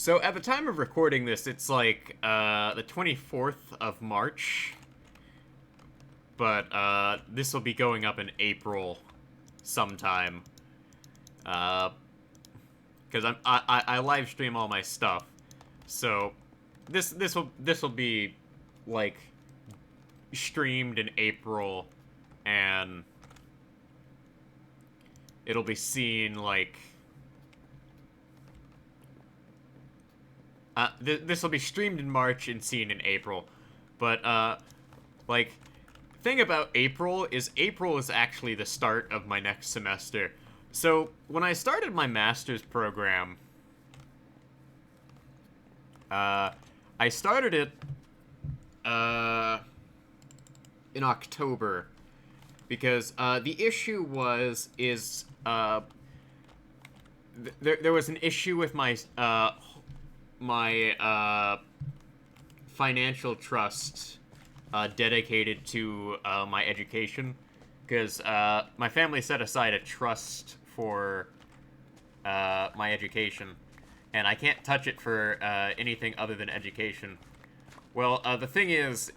So at the time of recording this, it's like the 24th of March, but this will be going up in April sometime. Because I live stream all my stuff, so this will be like streamed in April, and it'll be seen like this will be streamed in March and seen in April, but like thing about April is actually the start of my next semester. So when I started my master's program, I started it in October because the issue there was an issue with my financial trust dedicated to my education, because my family set aside a trust for my education, and I can't touch it for anything other than education. Well, the thing is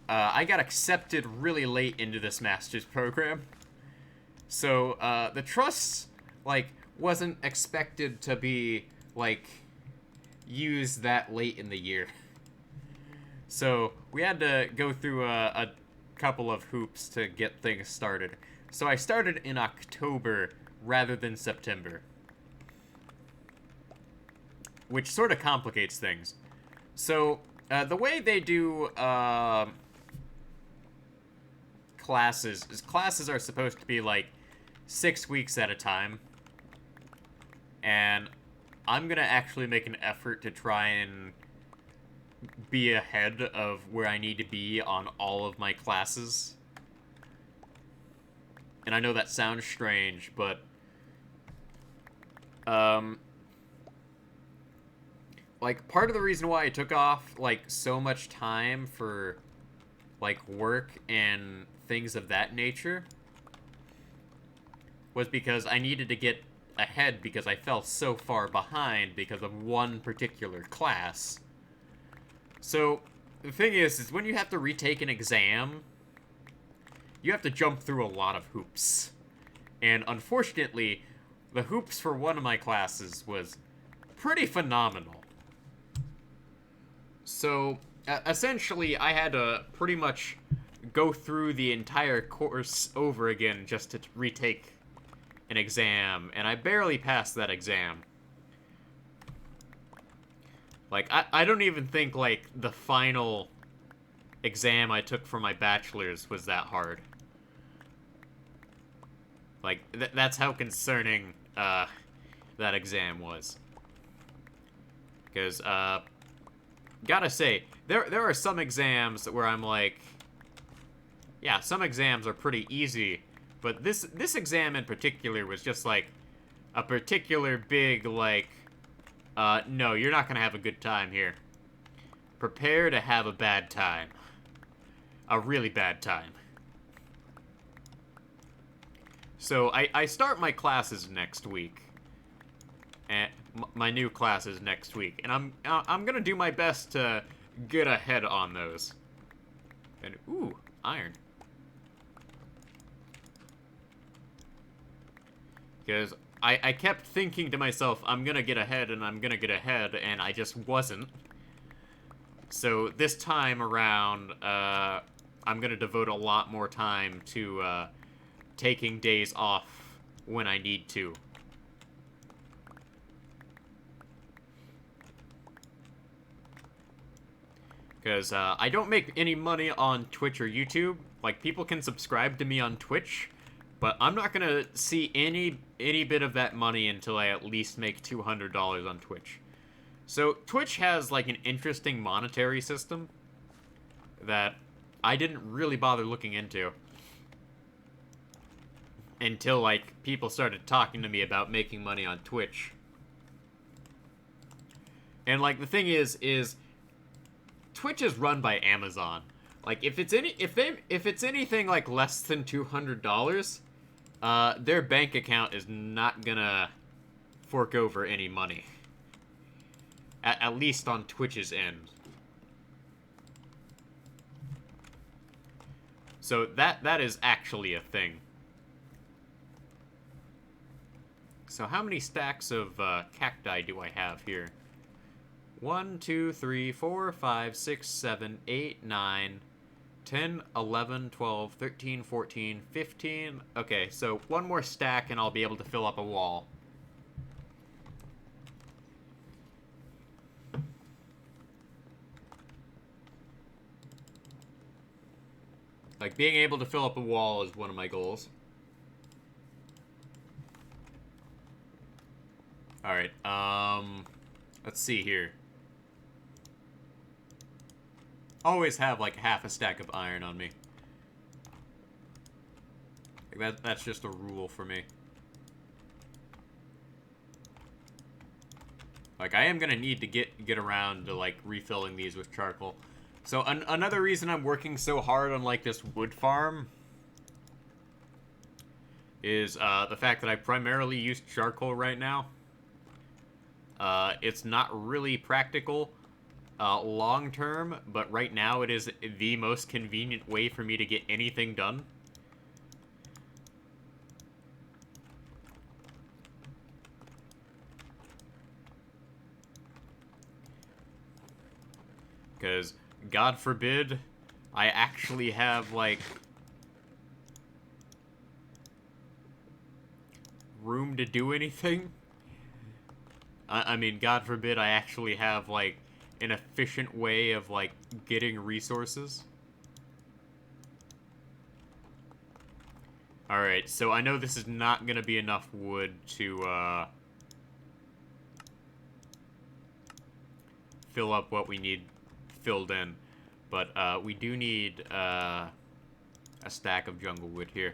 I got accepted really late into this master's program, so the trust wasn't expected to be used that late in the year. So we had to go through a couple of hoops to get things started. So I started in October rather than September, which sort of complicates things. So the way they do classes are supposed to be 6 weeks at a time, and I'm gonna actually make an effort to try and be ahead of where I need to be on all of my classes. And I know that sounds strange, but part of the reason why I took off so much time for work and things of that nature was because I needed to get ahead, because I fell so far behind because of one particular class. So the thing is when you have to retake an exam, you have to jump through a lot of hoops. And unfortunately, the hoops for one of my classes was pretty phenomenal. So essentially, I had to pretty much go through the entire course over again just to retake an exam, and I barely passed that exam. I don't even think the final exam I took for my bachelor's was that hard. That's how concerning that exam was. Because gotta say, there are some exams where I'm yeah, some exams are pretty easy, but this exam in particular was just a particular big no, you're not gonna have a good time here. Prepare to have a bad time. A really bad time. So I start my classes next week, and my new classes next week, and I'm gonna do my best to get ahead on those. And ooh, iron. Because I kept thinking to myself, I'm gonna get ahead, and I'm gonna get ahead, and I just wasn't. So this time around, I'm gonna devote a lot more time to taking days off when I need to. Because I don't make any money on Twitch or YouTube. People can subscribe to me on Twitch, but I'm not gonna see any bit of that money until I at least make $200 on Twitch. So Twitch has an interesting monetary system that I didn't really bother looking into until people started talking to me about making money on Twitch. And the thing is Twitch is run by Amazon. If it's anything less than $200, their bank account is not gonna fork over any money. At least on Twitch's end. So that is actually a thing. So how many stacks of cacti do I have here? 1, 2, 3, 4, 5, 6, 7, 8, 9, 10, 11, 12, 13, 14, 15. Okay, so one more stack and I'll be able to fill up a wall. Like, being able to fill up a wall is one of my goals. Alright, let's see here. Always have, like, half a stack of iron on me. Like, that's just a rule for me. Like, I am gonna need to get around to, like, refilling these with charcoal. So, another reason I'm working so hard on, like, this wood farm is, the fact that I primarily use charcoal right now. It's not really practical, long-term, but right now it is the most convenient way for me to get anything done. Because, God forbid, I actually have, like, room to do anything. I mean, God forbid I actually have, like, an efficient way of, like, getting resources. Alright, so I know this is not gonna be enough wood to, fill up what we need filled in. But, we do need, a stack of jungle wood here.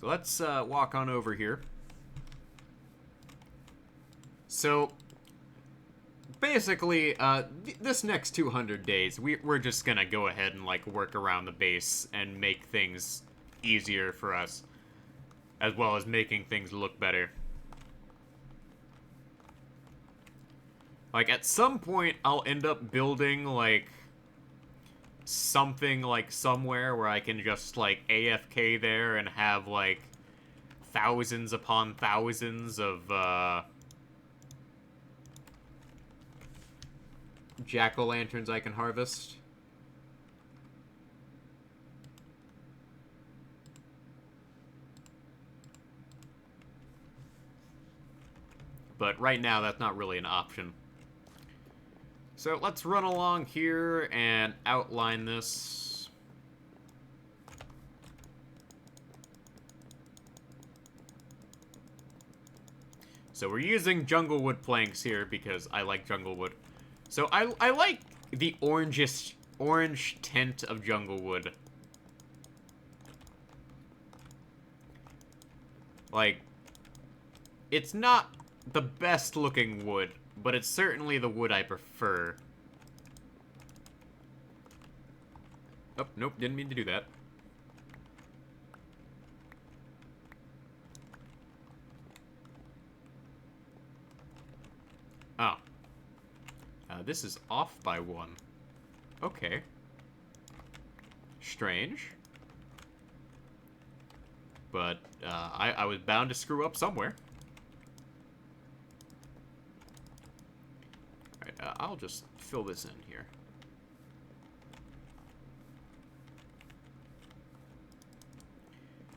So let's walk on over here. So basically, this next 200 days, we're just gonna go ahead and like work around the base and make things easier for us, as well as making things look better. Like, at some point, I'll end up building, like, something, like, somewhere where I can just, like, AFK there and have, like, thousands upon thousands of, jack-o'-lanterns I can harvest. But right now, that's not really an option. So let's run along here and outline this. So we're using jungle wood planks here because I like jungle wood. So I like the orange tint of jungle wood. Like, it's not the best looking wood, but it's certainly the wood I prefer. Oh, nope, didn't mean to do that. Oh. This is off by 1. Okay. Strange. But, I was bound to screw up somewhere. Alright, I'll just fill this in here.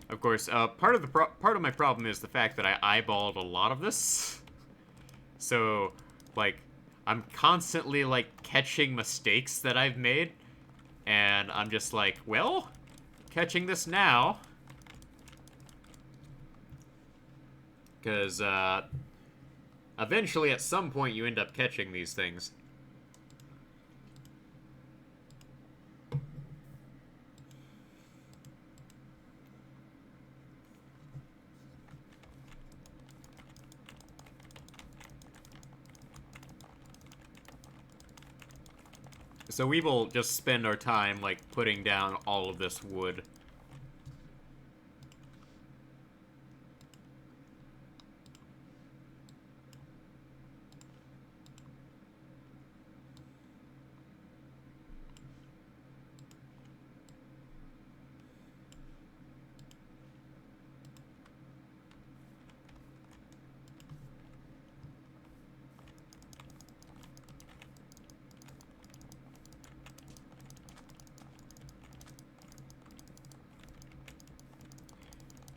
Of course, part of my problem is the fact that I eyeballed a lot of this. So, like, I'm constantly, like, catching mistakes that I've made. And I'm just like, well, catching this now. Because, eventually, at some point, you end up catching these things. So we will just spend our time, like, putting down all of this wood.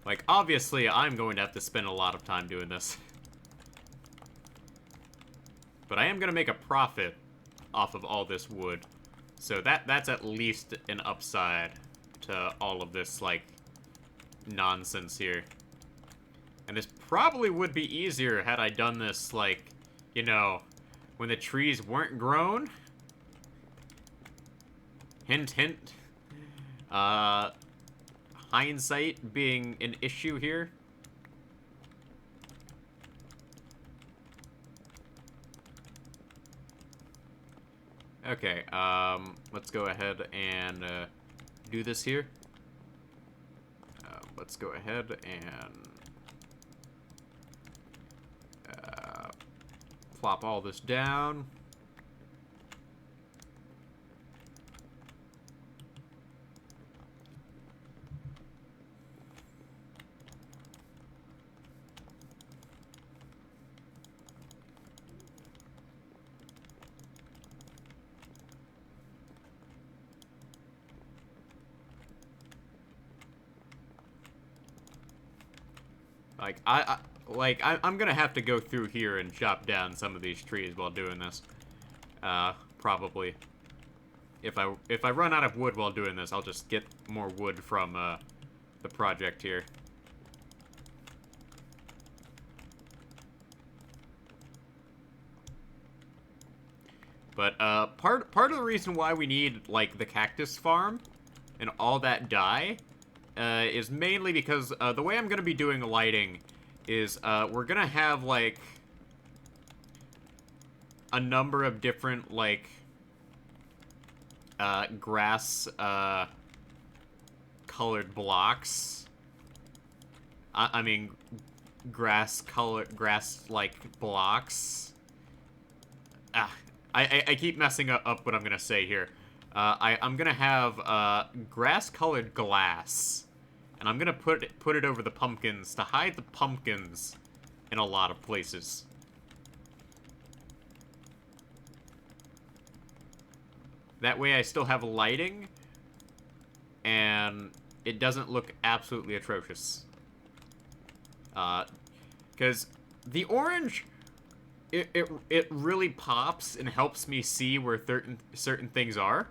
Like, obviously, I'm going to have to spend a lot of time doing this. But I am going to make a profit off of all this wood. So that's at least an upside to all of this, like, nonsense here. And this probably would be easier had I done this, like, you know, when the trees weren't grown. Hint, hint. Hindsight being an issue here. Okay, let's go ahead and do this here. Let's go ahead and plop all this down. I'm gonna have to go through here and chop down some of these trees while doing this. Probably. If I run out of wood while doing this, I'll just get more wood from, the project here. But, part of the reason why we need, like, the cactus farm and all that dye, is mainly because, the way I'm gonna be doing lighting is, we're gonna have, like, a number of different, like, grass, colored blocks. I mean, grass-like blocks. I keep messing up what I'm gonna say here. I'm gonna have, grass-colored glass. And I'm gonna put it over the pumpkins to hide the pumpkins in a lot of places. That way I still have lighting, and it doesn't look absolutely atrocious. Because the orange, it really pops and helps me see where certain things are.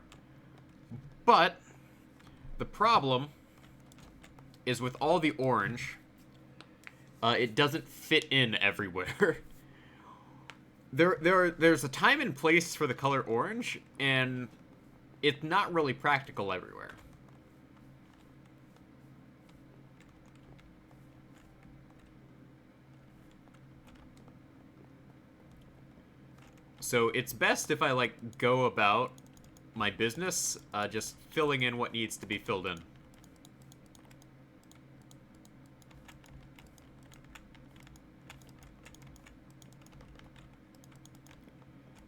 But the problem is with all the orange, it doesn't fit in everywhere. There's a time and place for the color orange, and it's not really practical everywhere. So it's best if I, like, go about my business, just filling in what needs to be filled in.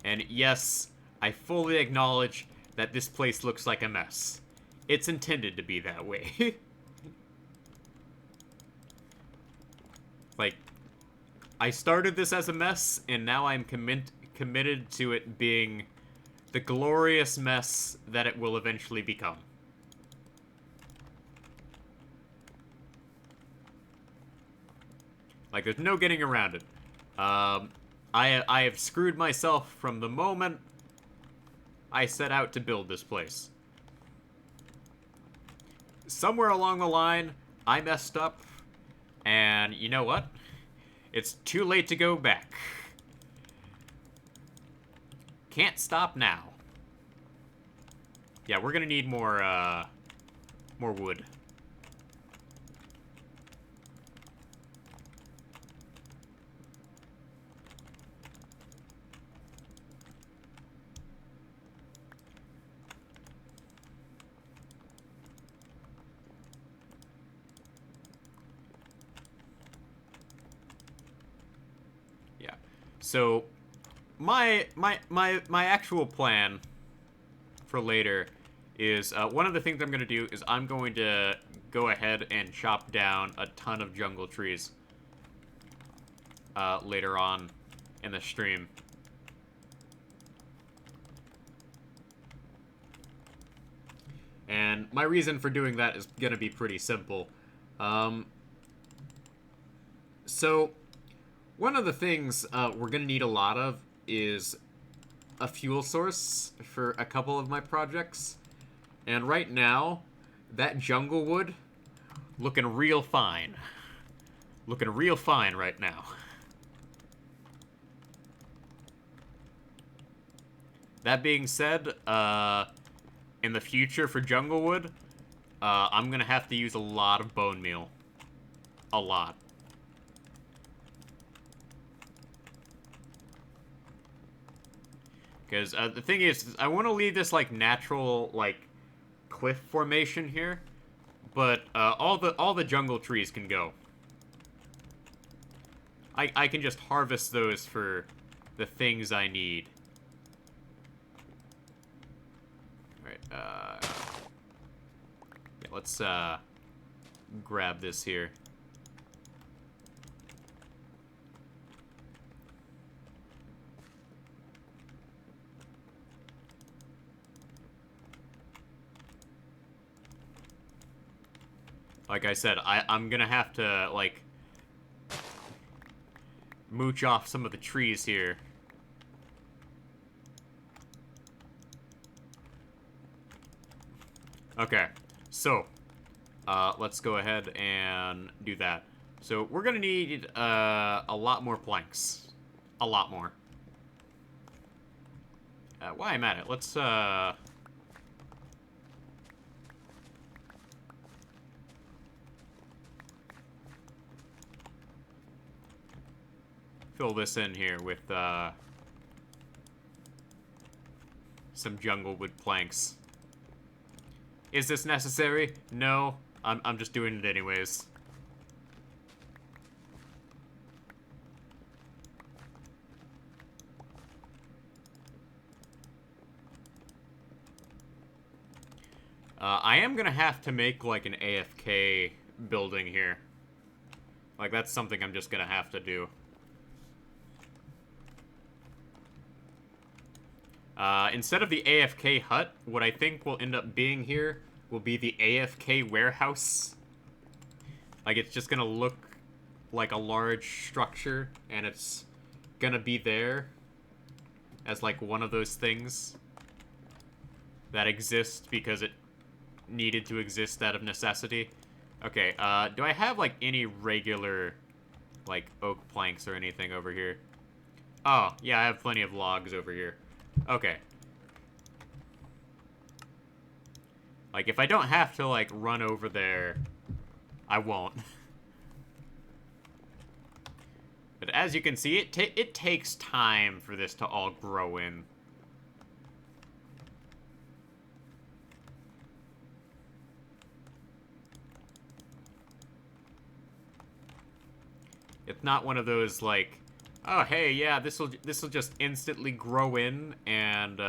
And yes, I fully acknowledge that this place looks like a mess. It's intended to be that way. Like, I started this as a mess, and now I'm committed to it being the glorious mess that it will eventually become. Like, there's no getting around it. I have screwed myself from the moment I set out to build this place. Somewhere along the line, I messed up, and you know what? It's too late to go back. Can't stop now. Yeah, we're gonna need more wood. So, my actual plan for later is one of the things I'm going to do is I'm going to go ahead and chop down a ton of jungle trees later on in the stream. And my reason for doing that is going to be pretty simple. So, one of the things we're going to need a lot of is a fuel source for a couple of my projects. And right now, that jungle wood looking real fine. Looking real fine right now. That being said, in the future for jungle wood, I'm going to have to use a lot of bone meal. A lot. Because the thing is, I want to leave this, like, natural, like, cliff formation here. But all the jungle trees can go. I can just harvest those for the things I need. Alright, yeah, let's grab this here. Like I said, I'm gonna have to, like, mooch off some of the trees here. Okay, so, let's go ahead and do that. So, we're gonna need, a lot more planks. A lot more. While I'm at it, let's, fill this in here with, some jungle wood planks. Is this necessary? No. I'm just doing it anyways. I am gonna have to make, like, an AFK building here. Like, that's something I'm just gonna have to do. Instead of the AFK hut, what I think will end up being here will be the AFK warehouse. Like, it's just gonna look like a large structure, and it's gonna be there as, like, one of those things that exist because it needed to exist out of necessity. Okay, do I have, like, any regular, like, oak planks or anything over here? Oh, yeah, I have plenty of logs over here. Okay. Like, if I don't have to, like, run over there, I won't. But as you can see, it takes time for this to all grow in. It's not one of those, like, oh, hey, yeah, this'll just instantly grow in, and,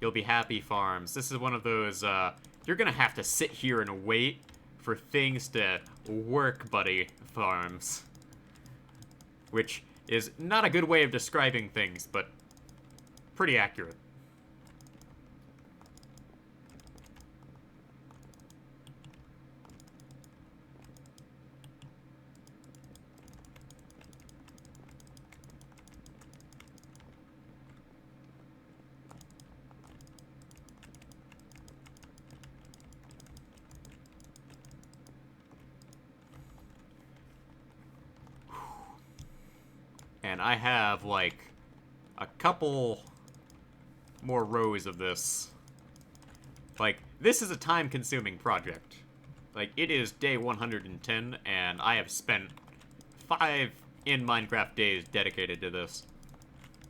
you'll be happy farms. This is one of those, you're gonna have to sit here and wait for things to work, buddy, farms. Which is not a good way of describing things, but pretty accurate. And I have, like, a couple more rows of this. Like, this is a time-consuming project. Like, it is day 110, and I have spent 5 in Minecraft days dedicated to this.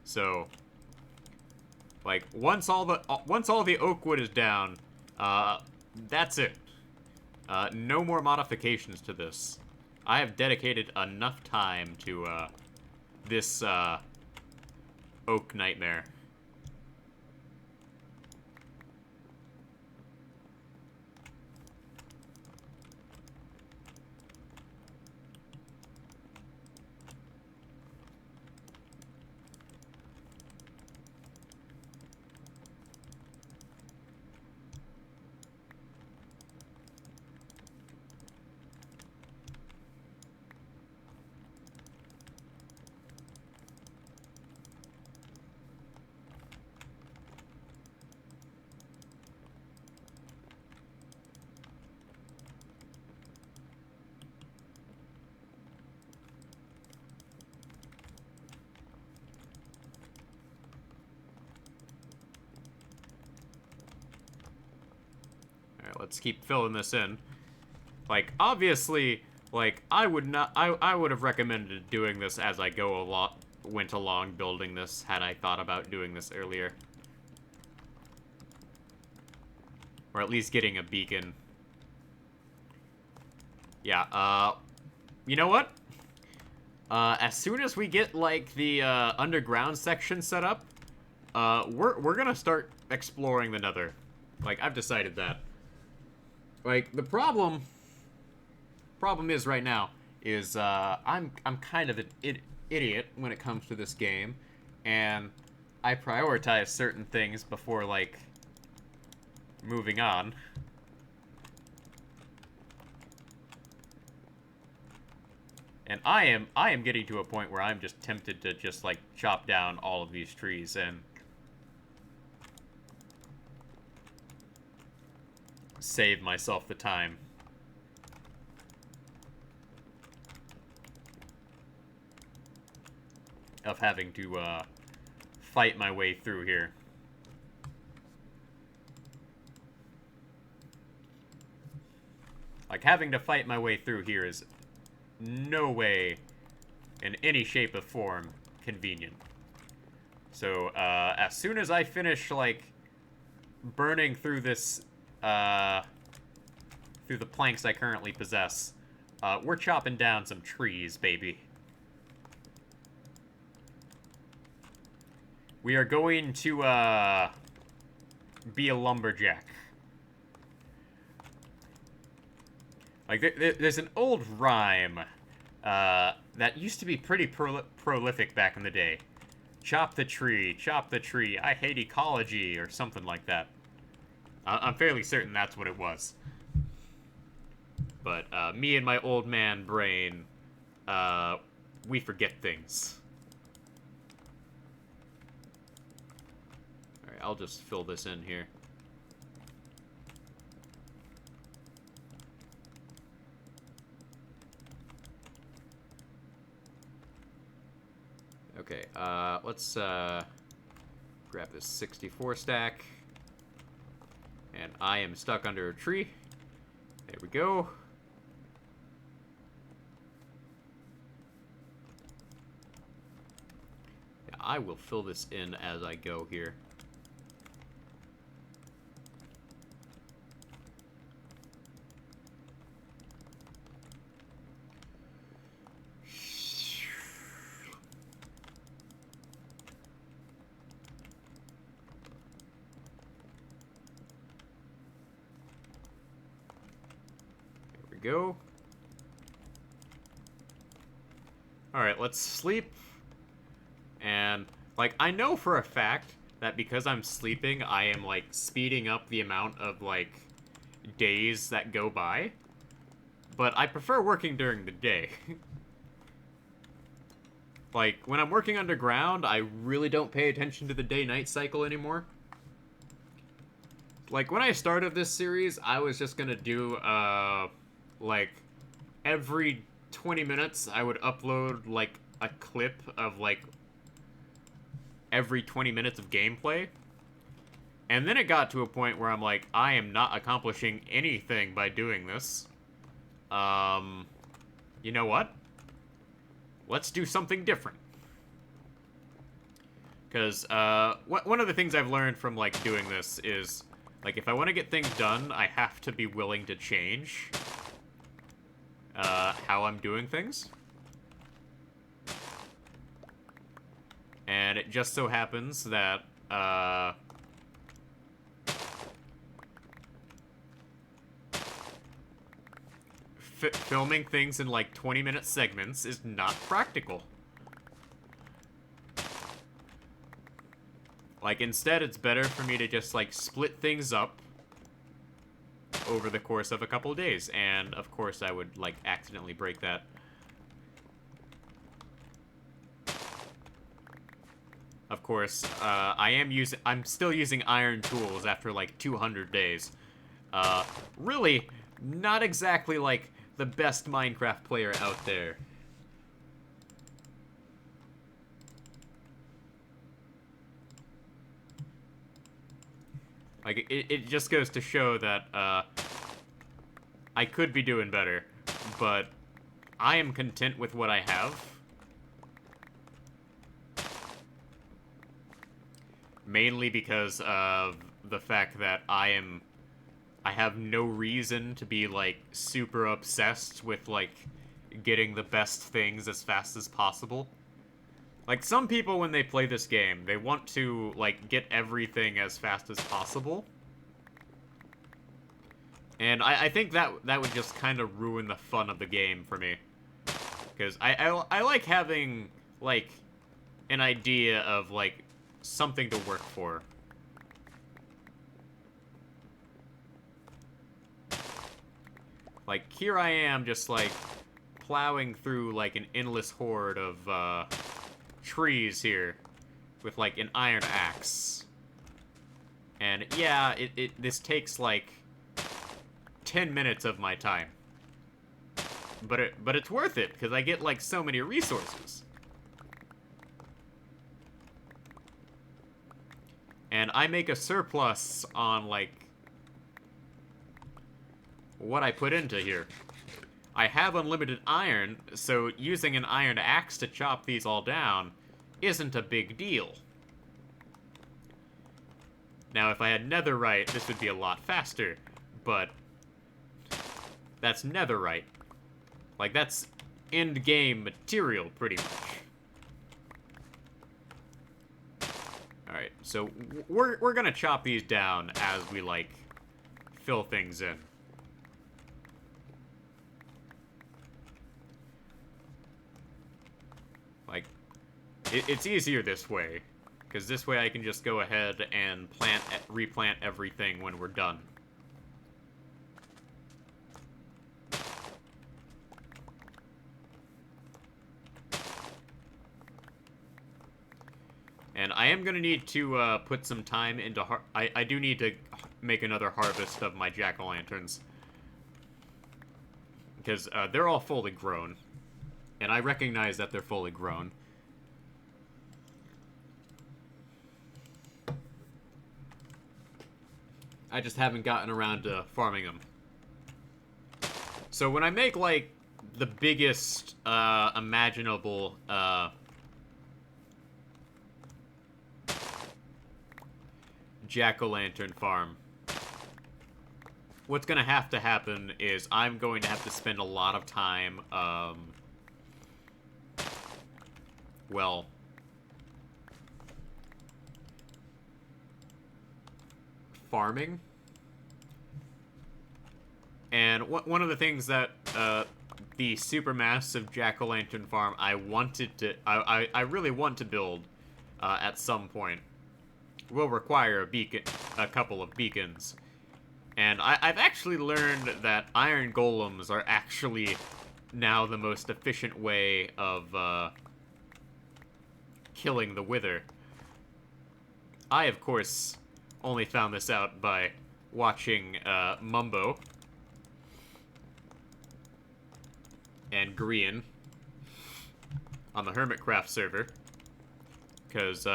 So, like, once all the oak wood is down, that's it. No more modifications to this. I have dedicated enough time to, this oak nightmare. Alright, let's keep filling this in. Like, obviously, like, I would have recommended doing this as I went along building this, had I thought about doing this earlier. Or at least getting a beacon. Yeah, you know what? As soon as we get, like, the, underground section set up, we're gonna start exploring the Nether. Like, I've decided that. Like, the problem is right now is, I'm kind of an idiot when it comes to this game, and I prioritize certain things before, like, moving on. And I am getting to a point where I'm just tempted to just, like, chop down all of these trees and save myself the time. Of having to, fight my way through here. Like, having to fight my way through here is no way, in any shape or form, convenient. So, as soon as I finish, like, burning through this, through the planks I currently possess, we're chopping down some trees, baby. We are going to, be a lumberjack. Like, there's an old rhyme, that used to be pretty prolific back in the day. Chop the tree, I hate ecology, or something like that. I'm fairly certain that's what it was. But, me and my old man brain, we forget things. Alright, I'll just fill this in here. Okay, let's, grab this 64 stack. And I am stuck under a tree. There we go. Yeah, I will fill this in as I go here. Go. Alright, let's sleep. And, like, I know for a fact that because I'm sleeping, I am, like, speeding up the amount of, like, days that go by. But I prefer working during the day. Like, when I'm working underground, I really don't pay attention to the day-night cycle anymore. Like, when I started this series, I was just gonna do, like, every 20 minutes, I would upload, like, a clip of, like, every 20 minutes of gameplay. And then it got to a point where I'm like, I am not accomplishing anything by doing this. You know what? Let's do something different. Because, one of the things I've learned from, like, doing this is, like, if I want to get things done, I have to be willing to change how I'm doing things. And it just so happens that, filming things in, like, 20-minute segments is not practical. Like, instead, it's better for me to just, like, split things up over the course of a couple of days. And, of course, I would, like, accidentally break that. Of course, I'm still using iron tools after, like, 200 days. Really, not exactly, like, the best Minecraft player out there. Like, it just goes to show that, I could be doing better, but I am content with what I have. Mainly because of the fact that I have no reason to be, like, super obsessed with, like, getting the best things as fast as possible. Like, some people, when they play this game, they want to, like, get everything as fast as possible. And I think that would just kind of ruin the fun of the game for me. Because I like having, like, an idea of, like, something to work for. Like, here I am just, like, plowing through, like, an endless horde of, trees here with, like, an iron axe. And, yeah, this takes, like, 10 minutes of my time. But it's worth it, because I get, like, so many resources. And I make a surplus on, like, what I put into here. I have unlimited iron, so using an iron axe to chop these all down isn't a big deal. Now, if I had netherite, this would be a lot faster, but that's netherite. Like, that's end-game material, pretty much. Alright, so we're gonna chop these down as we, like, fill things in. Like, it's easier this way, because this way I can just go ahead and replant everything when we're done. And I am gonna need to put some time into I do need to make another harvest of my jack-o'-lanterns, because they're all fully grown. And I recognize that they're fully grown. I just haven't gotten around to farming them. So when I make, like, the biggest imaginable jack-o'-lantern farm, what's gonna have to happen is I'm going to have to spend a lot of time, well, farming. And one of the things that the supermassive jack-o'-lantern farm I really want to build at some point will require a couple of beacons. And I've actually learned that iron golems are actually now the most efficient way of killing the wither. I, of course, only found this out by watching Mumbo and Grian on the Hermitcraft server, because,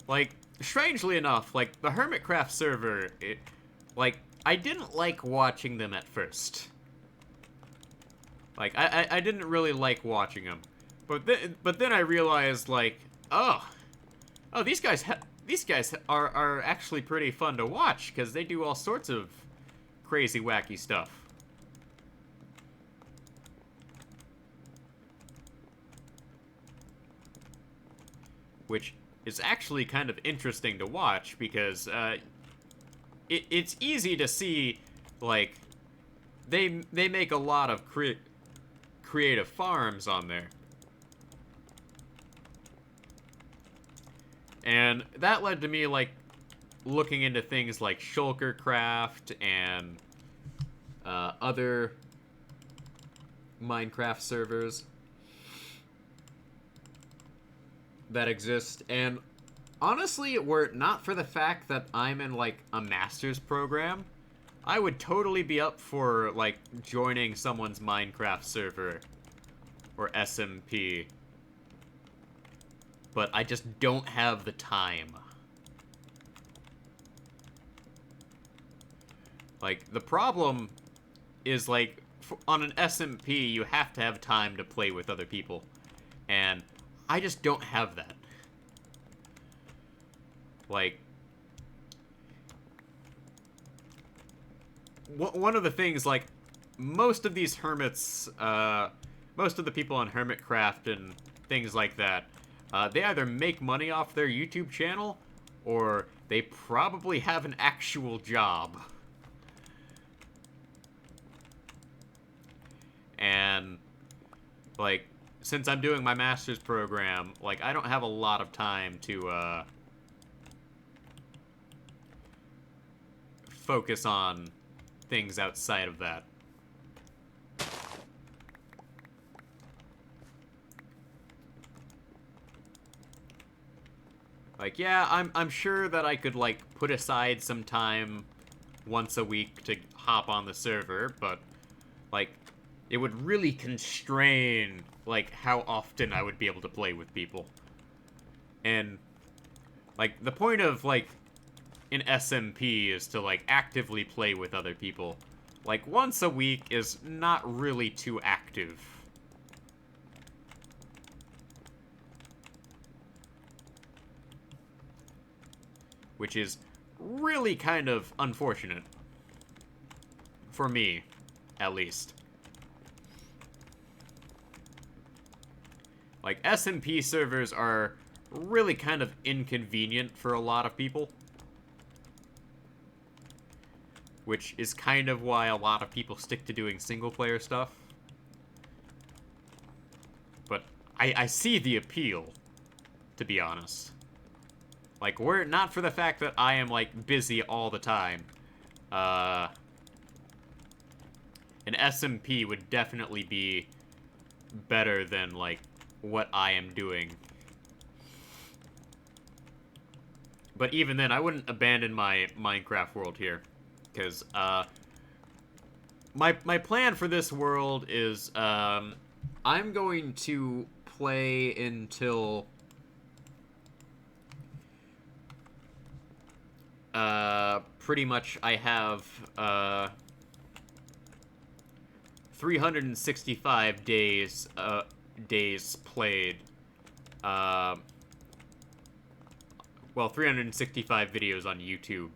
like, strangely enough, like, the Hermitcraft server, like, I didn't like watching them at first. Like, I didn't really like watching them. But then I realized, like, oh, these guys are actually pretty fun to watch, because they do all sorts of crazy, wacky stuff. which is actually kind of interesting to watch because it's easy to see, like, they make a lot of creative farms on there. And that led to me, like, looking into things like Shulkercraft and other Minecraft servers that exist. And honestly, were it not for the fact that I'm in, like, a master's program, I would totally be up for, like, joining someone's Minecraft server or SMP. But I just don't have the time. Like, the problem is, like, on an SMP, you have to have time to play with other people. And I just don't have that. Like, one of the things, like, most of these hermits, most of the people on Hermitcraft and things like that, they either make money off their YouTube channel, or they probably have an actual job. And, like, since I'm doing my master's program, like, I don't have a lot of time to, focus on things outside of that. Like, yeah, I'm sure that I could, like, put aside some time once a week to hop on the server, but, like, it would really constrain, like, how often I would be able to play with people. And, like, the point of, like, an SMP is to, like, actively play with other people. Like, once a week is not really too active. Which is really kind of unfortunate. For me, at least. Like, SMP servers are really kind of inconvenient for a lot of people. Which is kind of why a lot of people stick to doing single-player stuff. But I see the appeal, to be honest. Like, were it not for the fact that I am, like, busy all the time, an SMP would definitely be better than, like, what I am doing. But even then, I wouldn't abandon my Minecraft world here. Because, my plan for this world is, I'm going to play until pretty much I have 365 days played. Well, 365 videos on YouTube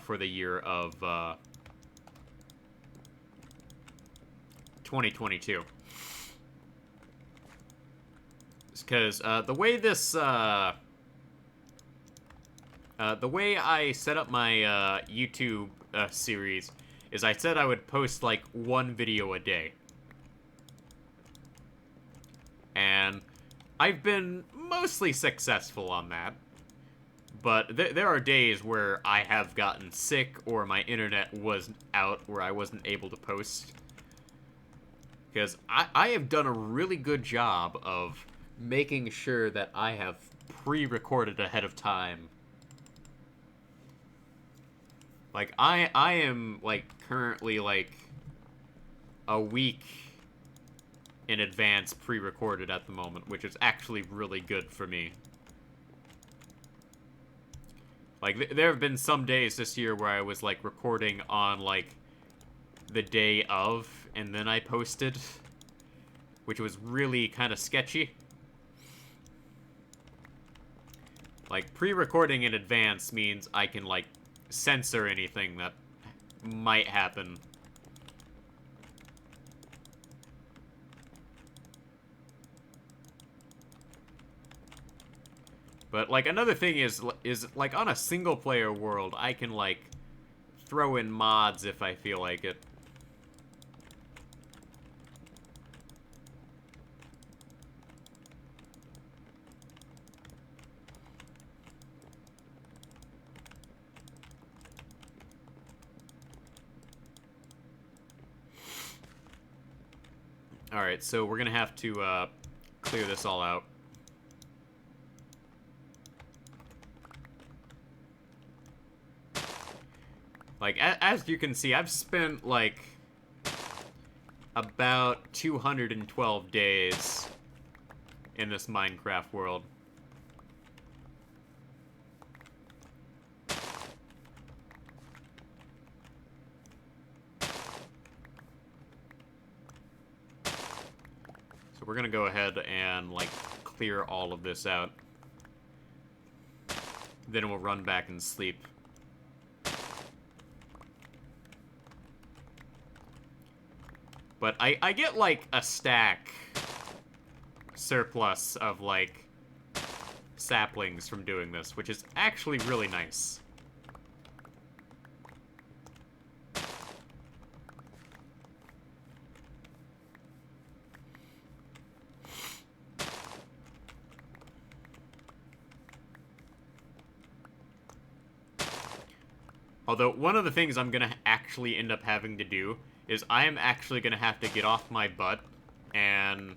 for the year of 2022. Because the way this the way I set up my YouTube series is I said I would post, like, one video a day. And I've been mostly successful on that. But there are days where I have gotten sick or my internet was out where I wasn't able to post. Because I have done a really good job of making sure that I have pre-recorded ahead of time. Like, I am, like, currently, like, a week in advance pre-recorded at the moment, which is actually really good for me. Like, there have been some days this year where I was, like, recording on, like, the day of, and then I posted, which was really kind of sketchy. Like, pre-recording in advance means I can, like, censor anything that might happen. But, like, another thing is like, on a single-player world, I can, like, throw in mods if I feel like it. Alright, so we're gonna have to, clear this all out. Like, as you can see, I've spent, like, about 212 days in this Minecraft world. So we're gonna go ahead and, like, clear all of this out. Then we'll run back and sleep. But I get, like, a stack surplus of, like, saplings from doing this, which is actually really nice. Although, one of the things I'm gonna actually end up having to do is I am actually gonna have to get off my butt and,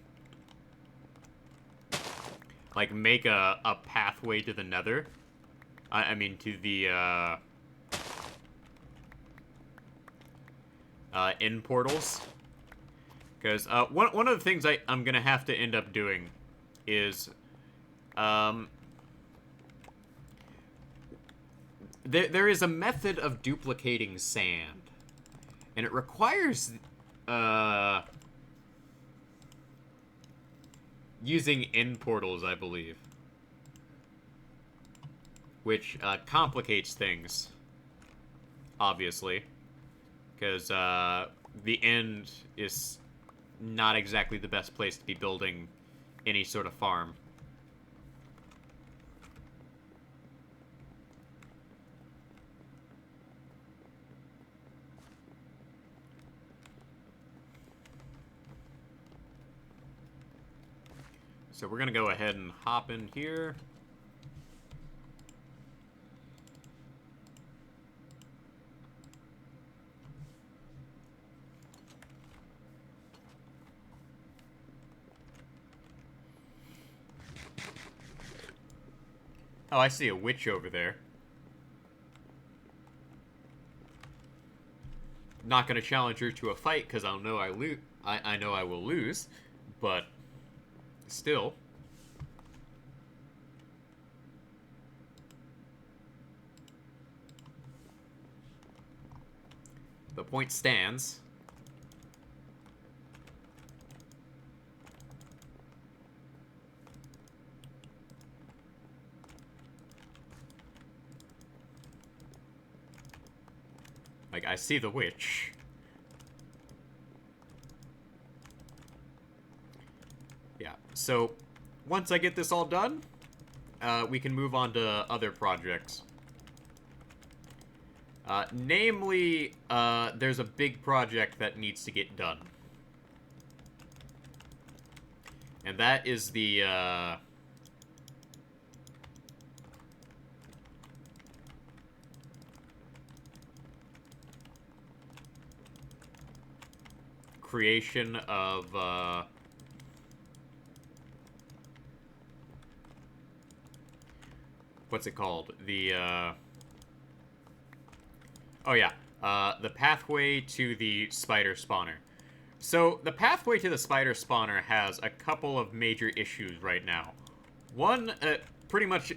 like, make a pathway to the nether. I mean, to the, end portals. Because, one of the things I'm gonna have to end up doing is, there is a method of duplicating sand. And it requires, using end portals, I believe. Which, complicates things. Obviously. Because, the end is not exactly the best place to be building any sort of farm. So we're gonna go ahead and hop in here. Oh, I see a witch over there. Not gonna challenge her to a fight because I know I know I will lose, but still. The point stands. Like, I see the witch. Yeah, so once I get this all done, we can move on to other projects. Namely, there's a big project that needs to get done. And that is the, creation of, what's it called? The, oh yeah, the pathway to the spider spawner. So, the pathway to the spider spawner has a couple of major issues right now. One, pretty much,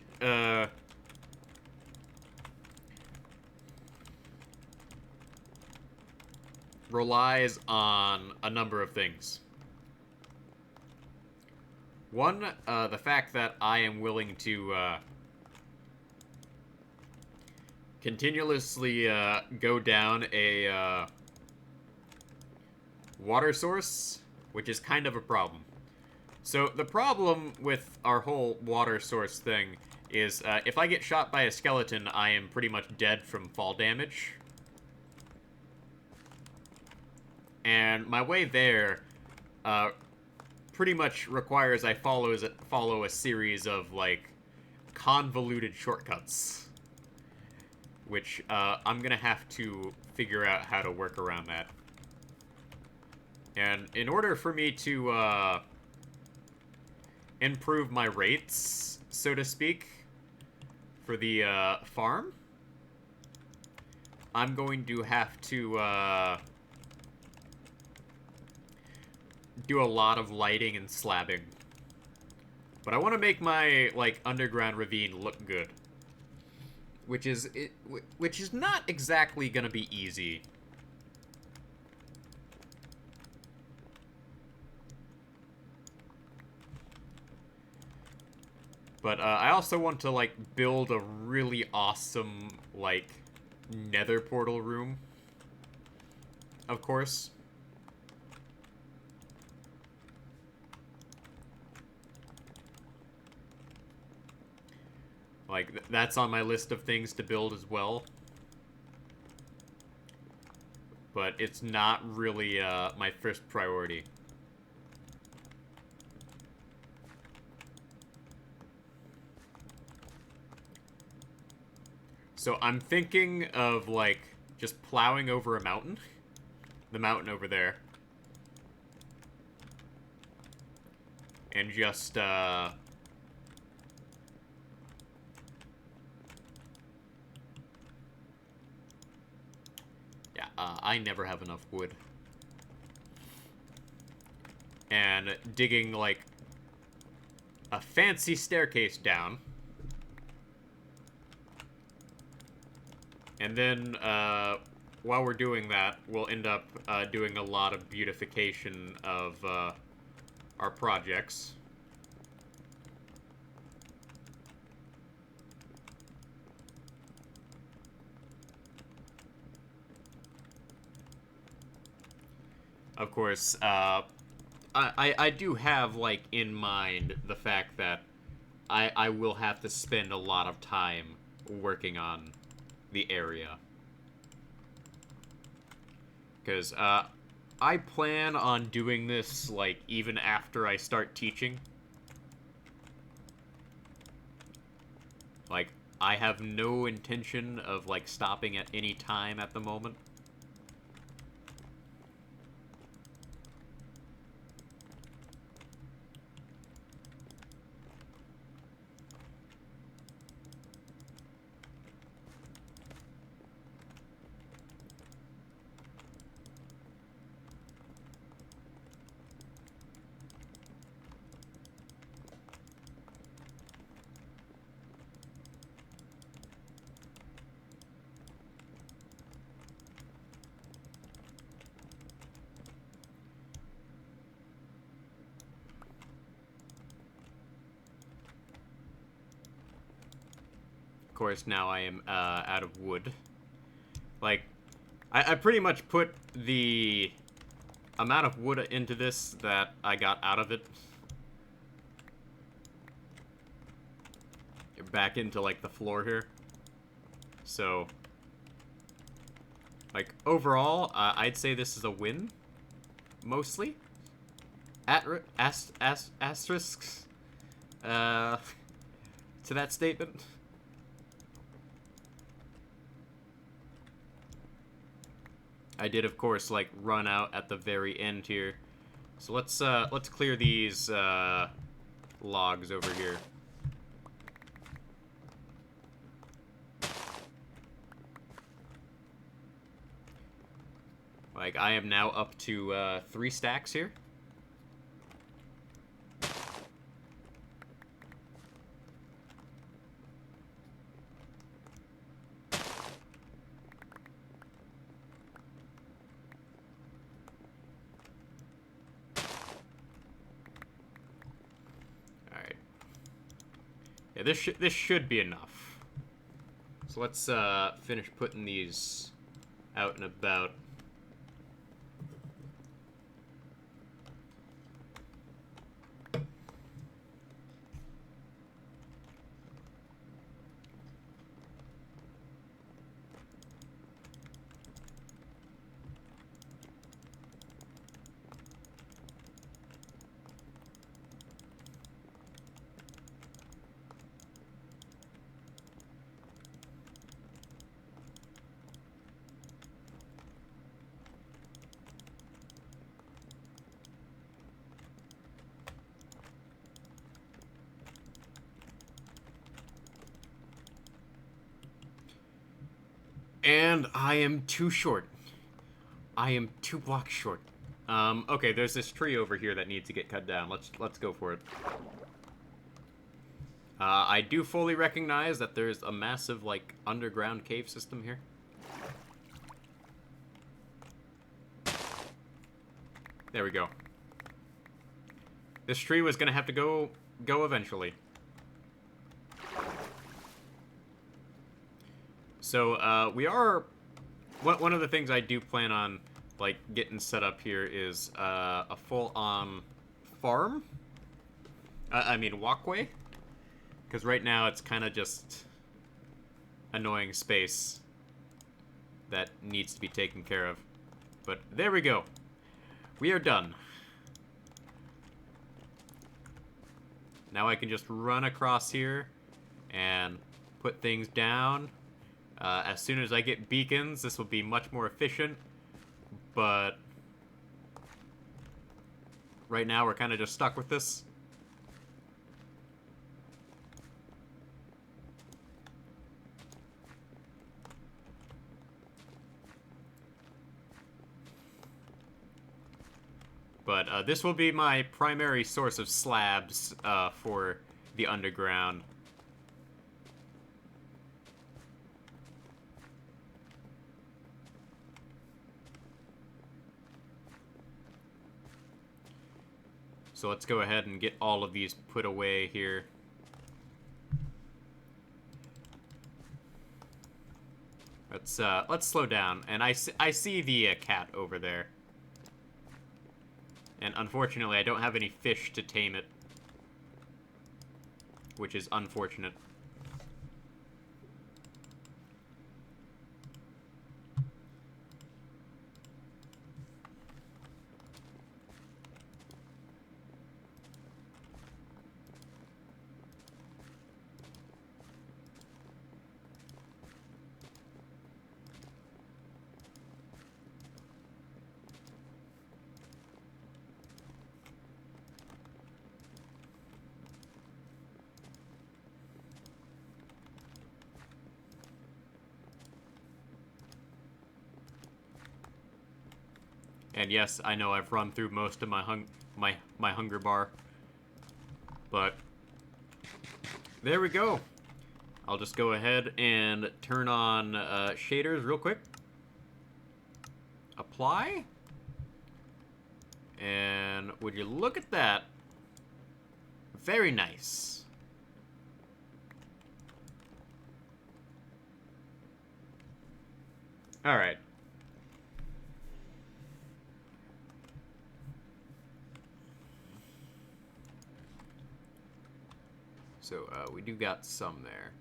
relies on a number of things. One, the fact that I am willing to, continuously, go down a, water source, which is kind of a problem. So the problem with our whole water source thing is if I get shot by a skeleton, I am pretty much dead from fall damage. And my way there pretty much requires I follow a series of, like, convoluted shortcuts. Which I'm going to have to figure out how to work around that. And in order for me to improve my rates, so to speak, for the farm, I'm going to have to do a lot of lighting and slabbing. But I want to make my, like, underground ravine look good. Which is not exactly gonna be easy. But I also want to, like, build a really awesome, like, nether portal room. Of course. Like, that's on my list of things to build as well. But it's not really my first priority. So I'm thinking of, like, just plowing over a mountain. The mountain over there. And just, I never have enough wood. And digging, like, a fancy staircase down. And then, while we're doing that, we'll end up doing a lot of beautification of our projects. Of course, I do have, like, in mind the fact that I will have to spend a lot of time working on the area. Because, I plan on doing this, like, even after I start teaching. Like, I have no intention of, like, stopping at any time at the moment. Of course, now I am out of wood. Like, I pretty much put the amount of wood into this that I got out of it back into, like, the floor here. So, like, overall, I'd say this is a win, mostly. Asterisks to that statement. I did, of course, like, run out at the very end here. So let's clear these logs over here. Like, I am now up to 3 stacks here. Yeah, this should be enough. So let's finish putting these out and about. And I am too short. I am 2 blocks short. Okay, there's this tree over here that needs to get cut down. Let's go for it. I do fully recognize that there's a massive, like, underground cave system here. There we go. This tree was gonna have to go eventually. So, we are... One of the things I do plan on, like, getting set up here is, a full-on farm? I mean, walkway? Because right now it's kind of just annoying space that needs to be taken care of. But there we go. We are done. Now I can just run across here and put things down. As soon as I get beacons, this will be much more efficient. But right now we're kind of just stuck with this. But this will be my primary source of slabs for the underground. So let's go ahead and get all of these put away here. Let's slow down. And I see the cat over there. And unfortunately, I don't have any fish to tame it. Which is unfortunate. And yes, I know I've run through most of my hunger bar. But there we go. I'll just go ahead and turn on shaders real quick. Apply. And would you look at that? Very nice. All right. So, we do got some there.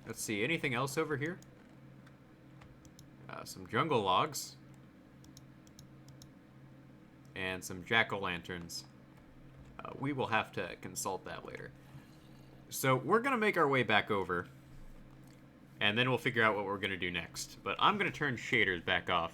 Let's see, anything else over here? Some jungle logs. And some jack-o'-lanterns. We will have to consult that later. So, we're going to make our way back over. And then we'll figure out what we're going to do next. But I'm going to turn shaders back off.